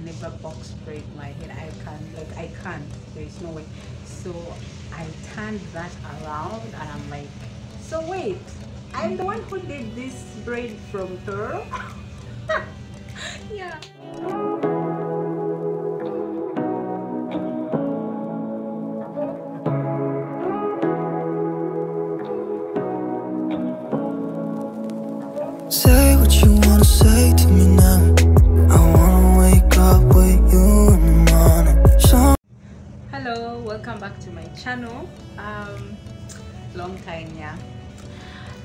never box braid my hair. I can't, there is no way. So I turned that around and I'm like, so wait, I'm the one who did this braid from Toro. Yeah. Say what you wanna say to me now. I wanna wake up with you in the morning. Hello, welcome back to my channel. Long time, yeah.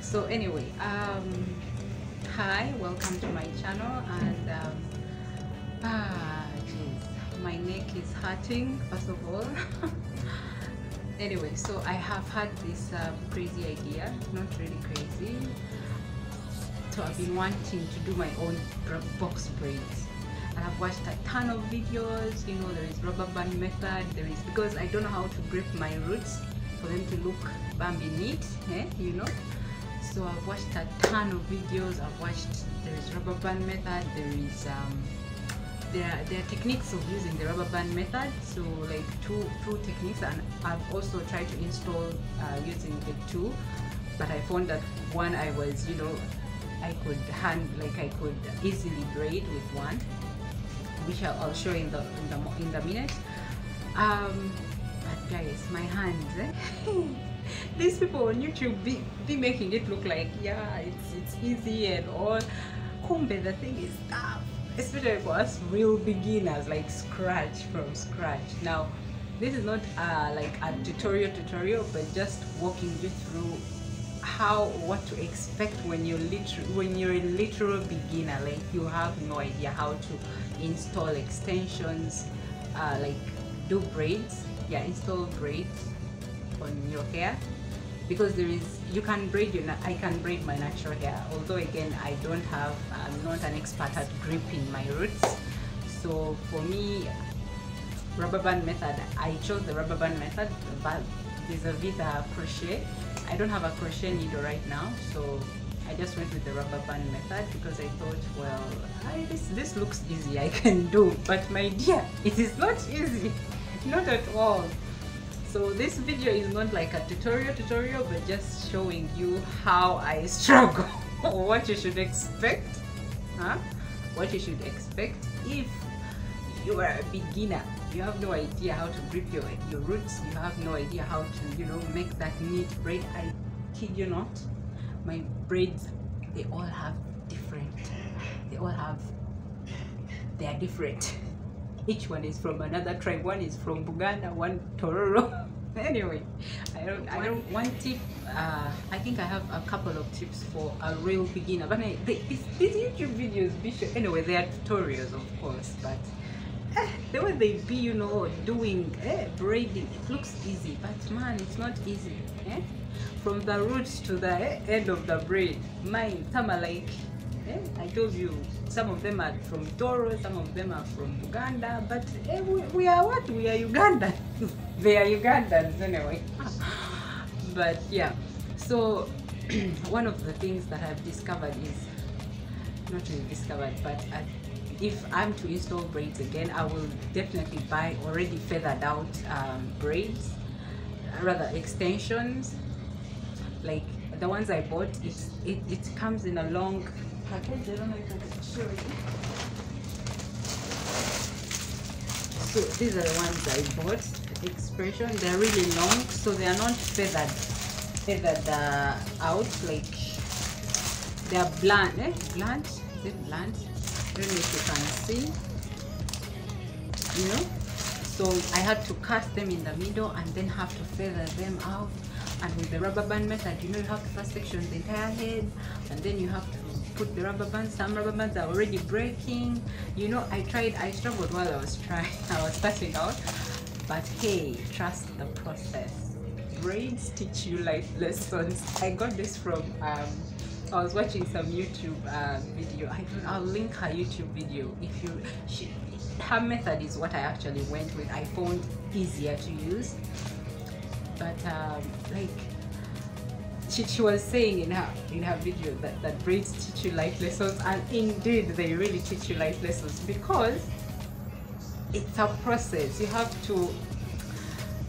So anyway, hi, welcome to my channel. And geez, my neck is hurting first of all. Anyway, so I have had this crazy idea, not really crazy. So I've been wanting to do my own box braids, and I've watched a ton of videos. You know, there is rubber band method, there is, because I don't know how to grip my roots for them to look bambi neat, you know. So I've watched a ton of videos. I've watched, there is rubber band method, there is there are techniques of using the rubber band method, so like two techniques, and I've also tried to install using the two, but I found that one I was, you know, I could easily braid with one, which I'll show in the minute. But guys, my hands, these people on YouTube be making it look like, yeah, it's easy and all. Kumbe, the thing is tough, especially for us real beginners, like from scratch. Now, this is not like a tutorial, but just walking you through what to expect when you're a literal beginner. Like, you have no idea how to install extensions, like do braids, yeah, install braids on your hair, because you can braid I can braid my natural hair, although again I'm not an expert at gripping my roots. So for me, rubber band method, I chose the rubber band method, but vis-a-vis the crochet, I don't have a crochet needle right now, so I just went with the rubber band method because I thought, well, this looks easy, I can do. But my dear, it is not easy, not at all. So this video is not like a tutorial, but just showing you how I struggle. What you should expect, what you should expect if you are a beginner. You have no idea how to grip your roots. You have no idea how to, you know, make that neat braid. I kid you not, my braids, they are different. Each one is from another tribe. One is from Buganda, one Tororo. Anyway, one tip, I think I have a couple of tips for a real beginner, but these YouTube videos, anyway, they are tutorials of course, but the way they be, you know, doing braiding, it looks easy, but man, it's not easy. From the roots to the end of the braid, some are like, I told you, some of them are from Toro, some of them are from Uganda, but we are what? We are Ugandans. They are Ugandans anyway. But yeah, so one of the things that I've discovered is, not really discovered, but if I'm to install braids again, I will definitely buy already feathered out braids, rather extensions. Like the ones I bought, it comes in a long package. I don't know if I can show you. So these are the ones I bought, expression. They're really long, so they are not feathered out, like they're blunt. Blunt? Is it blunt? I don't know if you can see, you know. So I had to cut them in the middle and then have to feather them out. And with the rubber band method, you know, you have to first section the entire head, and then you have to put the rubber bands. Some rubber bands are already breaking, you know. I struggled while I was starting out, but hey, trust the process. Braids teach you life lessons. I got this from I was watching some YouTube video. I'll link her YouTube video. Her method is what I actually went with. I found easier to use, but like she was saying in her video that braids teach you life lessons, and indeed they really teach you life lessons, because it's a process. You have to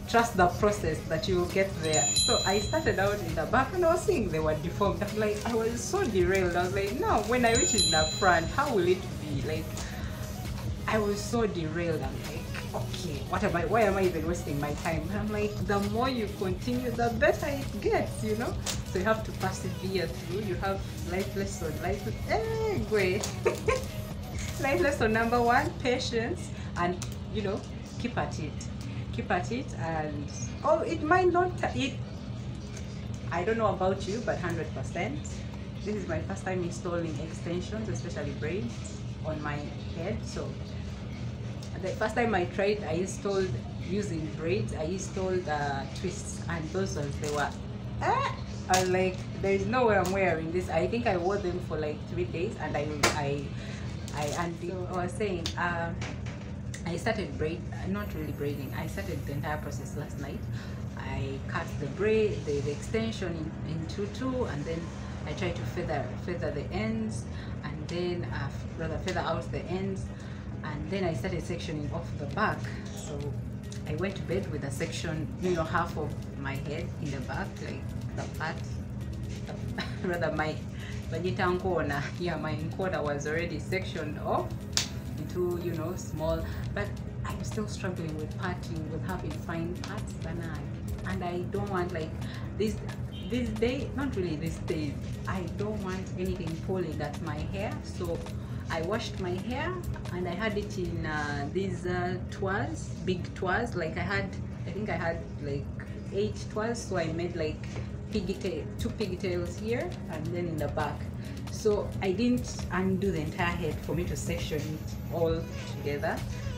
trust the process that you will get there. So I started out in the back and I was seeing they were deformed. I'm like, I was so derailed. I was like, no, when I reach in the front, how will it be? Like, I was so derailed. I'm like, okay, why am I even wasting my time? And I'm like, the more you continue, the better it gets, you know? So you have to persevere through. You have life lesson. Life lesson number 1, patience, and you know, keep at it. Keep at it, and it might not I don't know about you, but 100%, this is my first time installing extensions, especially braids, on my head. So the first time I tried, I installed using braids, I installed twists, and those ones, they were I was like, there is no way I'm wearing this. I think I wore them for like 3 days, and I was saying, I started not really braiding. I started the entire process last night. I cut the extension into 2, and then I tried to feather the ends, and then rather feather out the ends, and then I started sectioning off the back. So I went to bed with a section, you know, half of my head in the back, like the part, rather my corner. Yeah, my corner was already sectioned off into, you know, small, but I'm still struggling with parting, with having fine parts, and I don't want, like, this day, not really these days, I don't want anything pulling at my hair. So I washed my hair, and I had it in these tours, big tours. Like I think I had like 8 tours, so I made like 2 pigtails here and then in the back. So I didn't undo the entire head for me to section it all together.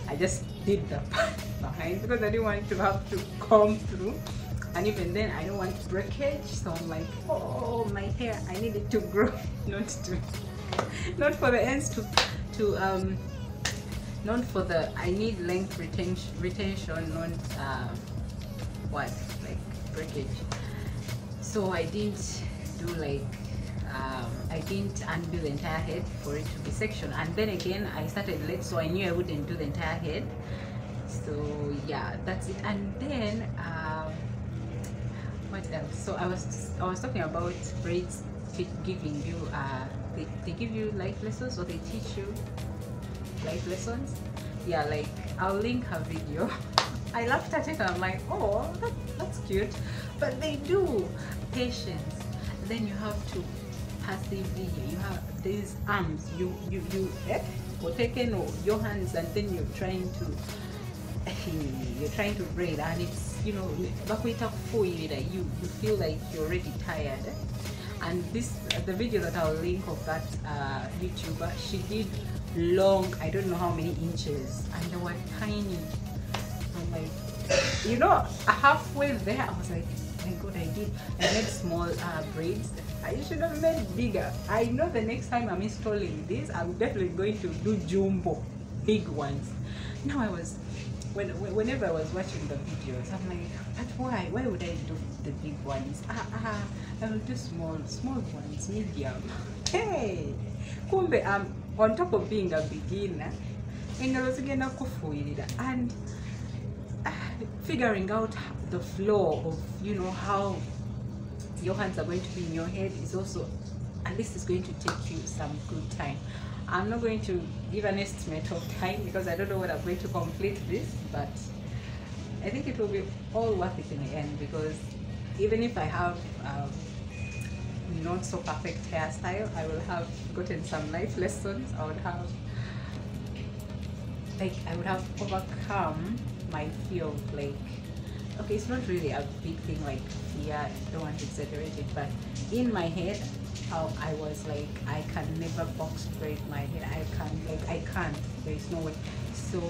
I just did the part behind because I didn't want to have to comb through, and even then I don't want breakage. So I'm like, oh, my hair, I need it to grow, not for the ends not for the, I need length retention, not like breakage. So I didn't do like I didn't undo the entire head for it to be sectioned, and then again I started late, so I knew I wouldn't do the entire head. So yeah, that's it. And then what else? So I was talking about braids giving you they give you life lessons, or they teach you life lessons. Yeah, like I'll link her video. I laughed at it and I'm like, oh, that's cute, but they do. Patience. Then you have to persevere. You have these arms, you or taking your hands, and then you're trying to braid, and it's, you know, you feel like you're already tired. And the video that I'll link of that YouTuber, she did long, I don't know how many inches, and they were tiny. I'm like, you know, halfway there I was like, my god, I made small braids. I should have made bigger. I know the next time I'm installing this, I'm definitely going to do jumbo, big ones. Now whenever I was watching the videos, I'm like, but why would I do the big ones? I will do small ones, medium. Hey, kumbe on top of being a beginner, and figuring out the flow of, you know, how your hands are going to be in your head is also, and this is going to take you some good time. I'm not going to give an estimate of time because I don't know when I'm going to complete this, but I think it will be all worth it in the end, because even if I have not so perfect hairstyle, I will have gotten some life lessons. I would have overcome my fear of, like, okay, it's not really a big thing like fear, I don't want to exaggerate it, but in my head I was like, I can never box braid my hair, I can't, there's no way. So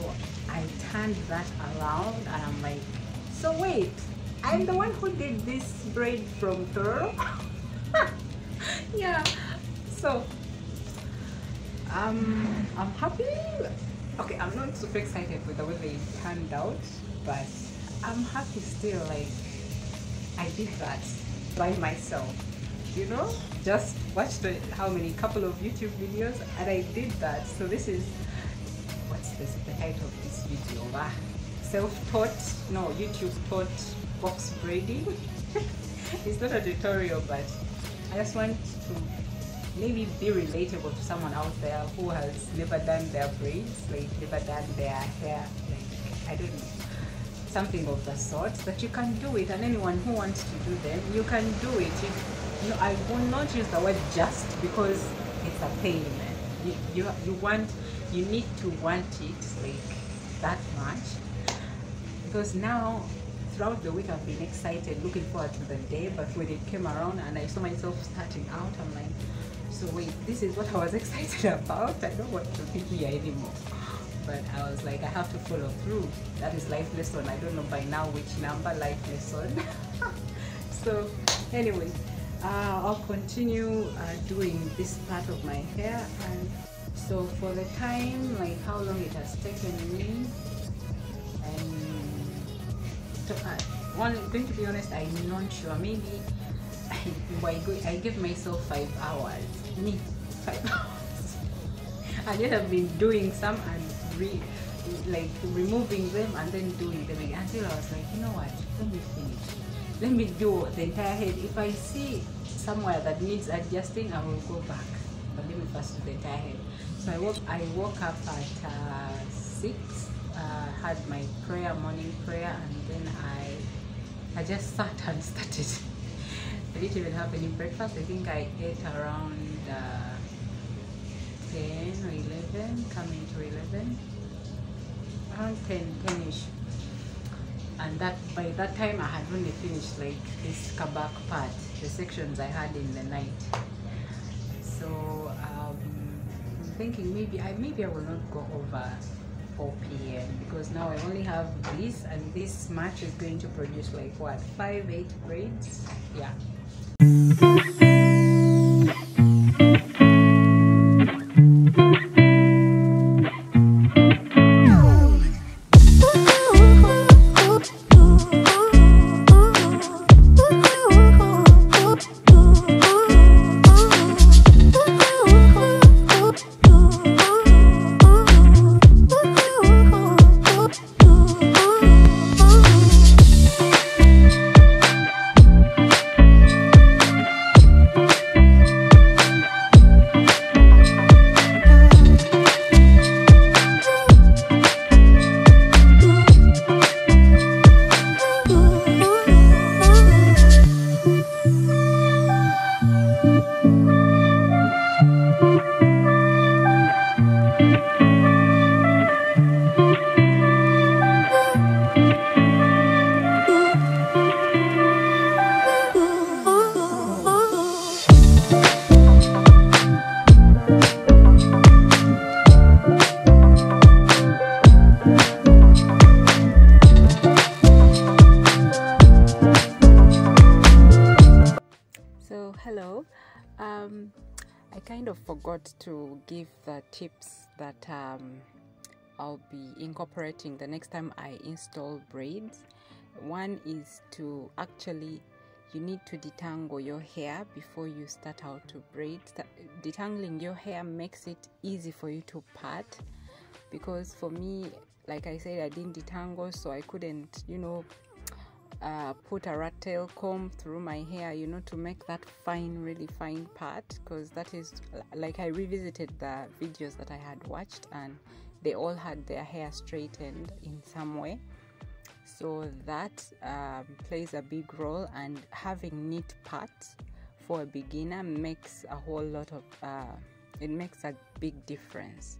I turned that around and I'm like, so wait, I'm the one who did this braid from Toro. Yeah, so I'm happy. Okay, I'm not super excited with the way they turned out, but I'm happy still. Like, I did that by myself, you know, just watched how many couple of YouTube videos, and I did that. So this is what's this is the title of this video. Self-taught, no, YouTube taught box braiding. It's not a tutorial, but I just want to maybe be relatable to someone out there who has never done their braids, like never done their hair, like I don't know, something of the sort, that you can do it, and anyone who wants to do them, you can do it. You know, I will not use the word just, because it's a pain. You need to want it like that much, because now throughout the week I've been excited, looking forward to the day, but when it came around and I saw myself starting out, I'm like, so wait, this is what I was excited about? I don't want to be here anymore. But I was like, I have to follow through. That is life lesson. I don't know by now which number life lesson. So anyway, I'll continue doing this part of my hair. And so for the time, like how long it has taken me, going to be honest, I'm not sure. Maybe I give myself 5 hours. Me, 5 hours. I just have been doing some and removing them and then doing them again, until I was like, you know what, let me finish. Let me do the entire head. If I see somewhere that needs adjusting, I will go back. But let me first do the entire head. So I woke up at 6, had my prayer, morning prayer, and then I just sat and started. I didn't even have any breakfast. I think I ate around 10 or 11, coming to 11, around 10-ish. And that by that time I had only finished like this kabak part, the sections I had in the night. So I'm thinking maybe I will not go over 4 p.m. because now I only have this, and this match is going to produce like what, 5-8 braids. Yeah. Hello, I kind of forgot to give the tips that I'll be incorporating the next time I install braids. One is to actually, you need to detangle your hair before you start out to braid. Detangling your hair makes it easy for you to part, because for me, like I said, I didn't detangle, so I couldn't, you know, put a rat tail comb through my hair, you know, to make that fine, really fine part, because that is, like, I revisited the videos that I had watched and they all had their hair straightened in some way. So that plays a big role, and having neat parts for a beginner makes a whole lot of it makes a big difference.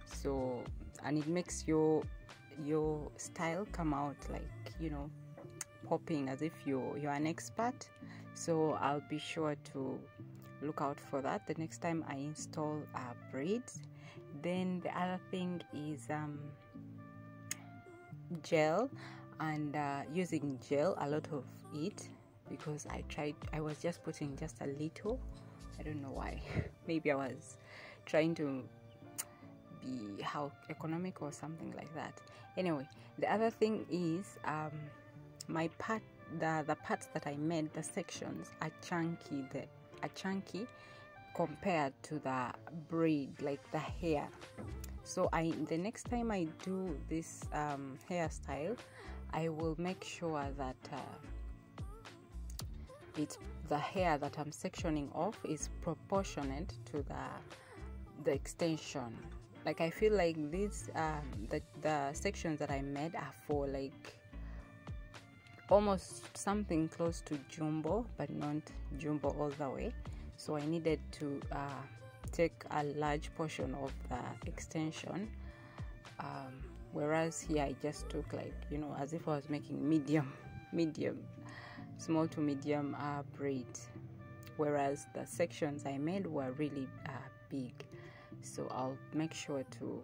So, and it makes your style come out like, you know, popping as if you're an expert. So I'll be sure to look out for that the next time I install braids. Then the other thing is gel, and using gel, a lot of it, because I was just putting just a little. I don't know why. Maybe I was trying to be how economic or something like that. Anyway, the other thing is my part, the parts that I made, the sections are chunky. Are chunky compared to the braid, like the hair. So the next time I do this hairstyle, I will make sure that the hair that I'm sectioning off is proportionate to the extension. Like I feel like these the sections that I made are for like almost something close to jumbo, but not jumbo all the way. So I needed to take a large portion of the extension, whereas here I just took, like, you know, as if I was making medium, small to medium braid, whereas the sections I made were really big. So I'll make sure to